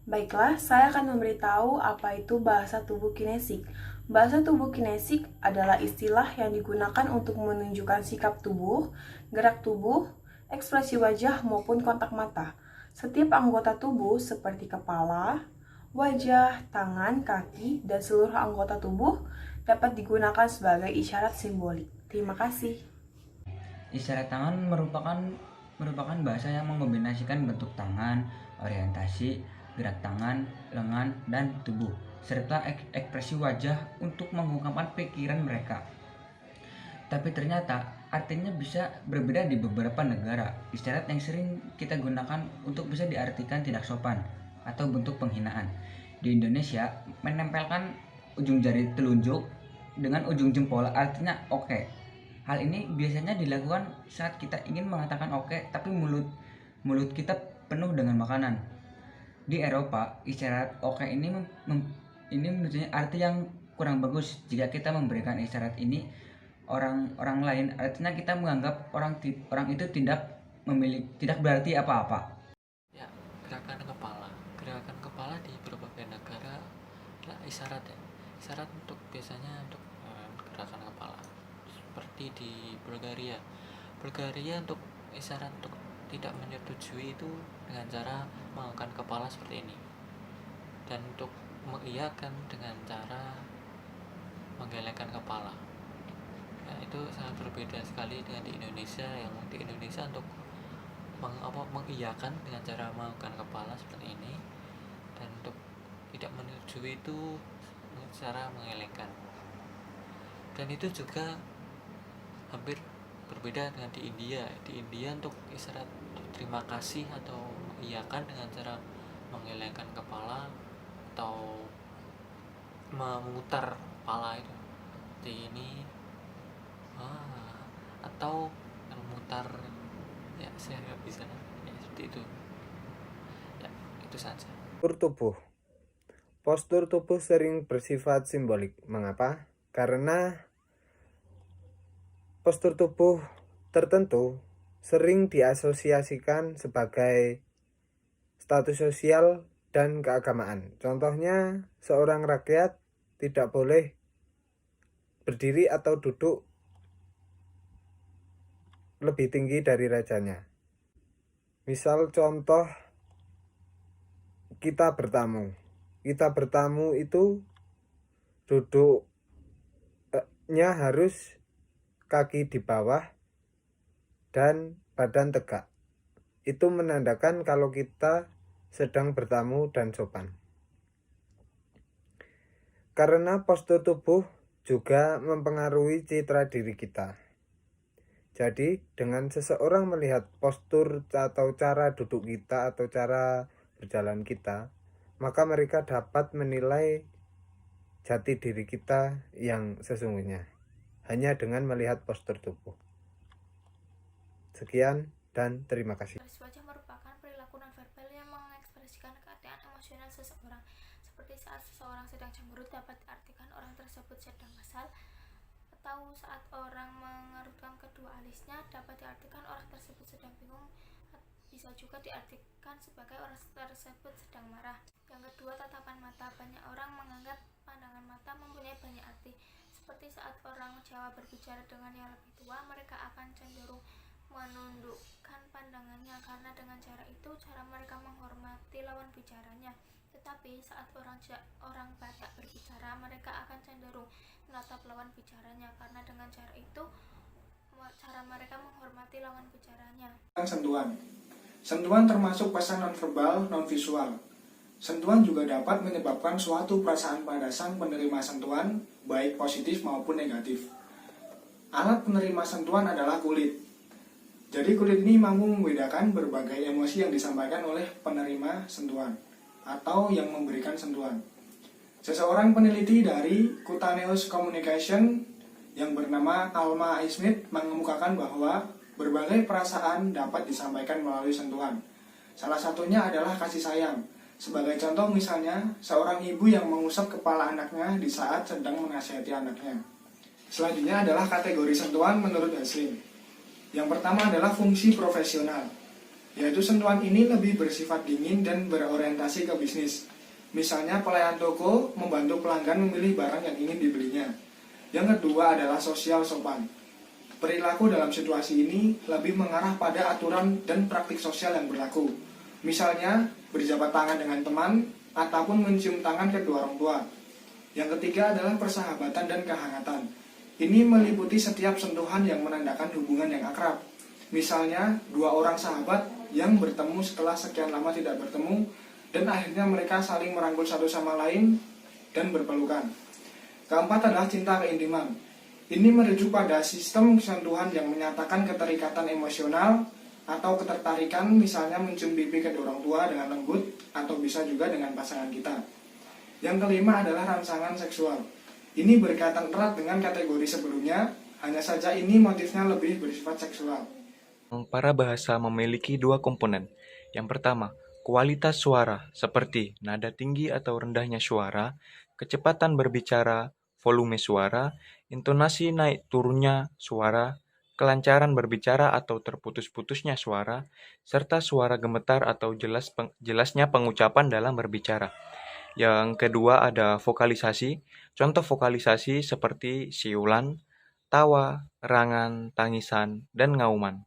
Baiklah, saya akan memberitahu apa itu bahasa tubuh kinesik. Bahasa tubuh kinesik adalah istilah yang digunakan untuk menunjukkan sikap tubuh, gerak tubuh, ekspresi wajah maupun kontak mata. Setiap anggota tubuh seperti kepala, wajah, tangan, kaki, dan seluruh anggota tubuh dapat digunakan sebagai isyarat simbolik. Terima kasih. Isyarat tangan merupakan bahasa yang mengombinasikan bentuk tangan, orientasi, gerak tangan, lengan, dan tubuh, serta ekspresi wajah untuk mengungkapkan pikiran mereka. Tapi ternyata artinya bisa berbeda di beberapa negara. Isyarat yang sering kita gunakan untuk bisa diartikan tidak sopan atau bentuk penghinaan. Di Indonesia, menempelkan ujung jari telunjuk dengan ujung jempol artinya oke. Hal ini biasanya dilakukan saat kita ingin mengatakan oke, tapi mulut kita penuh dengan makanan. Di Eropa, isyarat oke ini mempunyai arti yang kurang bagus. Jika kita memberikan isyarat ini orang lain, artinya kita menganggap orang itu tidak berarti apa-apa. Ya, gerakan kepala di berbagai negara adalah isyarat ya, isyarat untuk biasanya untuk gerakan kepala seperti di Bulgaria untuk isyarat untuk tidak menyetujui itu dengan cara mengangkat kepala seperti ini, dan untuk mengiyakan dengan cara menggelengkan kepala. Ya, itu sangat berbeda sekali dengan di Indonesia, yang di Indonesia untuk mengiyakan dengan cara mengangkat kepala seperti ini, dan untuk tidak menyetujui itu cara mengelengkan. Dan itu juga hampir berbeda dengan di India. Di India untuk isyarat terima kasih atau mengiyakan dengan cara menggelengkan kepala atau memutar kepala itu seperti ini, atau memutar, ya saya nggak bisa ya, seperti itu ya, itu saja. Postur tubuh. Postur tubuh sering bersifat simbolik. Mengapa? Karena postur tubuh tertentu sering diasosiasikan sebagai status sosial dan keagamaan. Contohnya, seorang rakyat tidak boleh berdiri atau duduk lebih tinggi dari rajanya. Misal contoh, kita bertamu. Kita bertamu itu duduknya harus kaki di bawah dan badan tegak. Itu menandakan kalau kita sedang bertamu dan sopan. Karena postur tubuh juga mempengaruhi citra diri kita. Jadi, dengan seseorang melihat postur atau cara duduk kita atau cara berjalan kita, maka mereka dapat menilai jati diri kita yang sesungguhnya hanya dengan melihat postur tubuh. Sekian dan terima kasih. Ekspresi wajah merupakan perilaku nonverbal yang mengekspresikan keadaan emosional seseorang. Seperti saat seseorang sedang cemberut dapat diartikan orang tersebut sedang kesal, atau saat orang mengerutkan kedua alisnya dapat diartikan orang tersebut sedang bingung. Bisa juga diartikan sebagai orang tersebut sedang marah. Yang kedua, tatapan mata. Banyak orang menganggap pandangan mata mempunyai banyak arti. Seperti saat orang Jawa berbicara dengan yang lebih tua, mereka akan cenderung menundukkan pandangannya karena dengan cara itu cara mereka menghormati lawan bicaranya. Tetapi saat orang Batak berbicara, mereka akan cenderung menatap lawan bicaranya karena dengan cara itu cara mereka menghormati lawan bicaranya. Sentuhan termasuk pesan nonverbal non-visual. Sentuhan juga dapat menyebabkan suatu perasaan pada sang penerima sentuhan, baik positif maupun negatif. Alat penerima sentuhan adalah kulit. Jadi kulit ini mampu membedakan berbagai emosi yang disampaikan oleh penerima sentuhan atau yang memberikan sentuhan. Seseorang peneliti dari Cutaneous Communication yang bernama Alma Smith mengemukakan bahwa berbagai perasaan dapat disampaikan melalui sentuhan. Salah satunya adalah kasih sayang. Sebagai contoh misalnya, seorang ibu yang mengusap kepala anaknya di saat sedang menasihati anaknya. Selanjutnya adalah kategori sentuhan menurut Haslin. Yang pertama adalah fungsi profesional. yaitu sentuhan ini lebih bersifat dingin dan berorientasi ke bisnis. Misalnya pelayan toko membantu pelanggan memilih barang yang ingin dibelinya. Yang kedua adalah sosial sopan. Perilaku dalam situasi ini lebih mengarah pada aturan dan praktik sosial yang berlaku. Misalnya, berjabat tangan dengan teman, ataupun mencium tangan kedua orang tua. Yang ketiga adalah persahabatan dan kehangatan. Ini meliputi setiap sentuhan yang menandakan hubungan yang akrab. Misalnya, dua orang sahabat yang bertemu setelah sekian lama tidak bertemu, dan akhirnya mereka saling merangkul satu sama lain dan berpelukan. Keempat adalah cinta keintiman. Ini merujuk pada sistem sentuhan yang menyatakan keterikatan emosional atau ketertarikan, misalnya mencium pipi kedua orang tua dengan lembut, atau bisa juga dengan pasangan kita. Yang kelima adalah rangsangan seksual. Ini berkaitan erat dengan kategori sebelumnya, hanya saja ini motifnya lebih bersifat seksual. Para bahasa memiliki dua komponen. Yang pertama, kualitas suara, seperti nada tinggi atau rendahnya suara, kecepatan berbicara, volume suara, intonasi naik turunnya suara, kelancaran berbicara atau terputus-putusnya suara, serta suara gemetar atau jelasnya pengucapan dalam berbicara. Yang kedua ada vokalisasi. Contoh vokalisasi seperti siulan, tawa, erangan, tangisan, dan ngauman.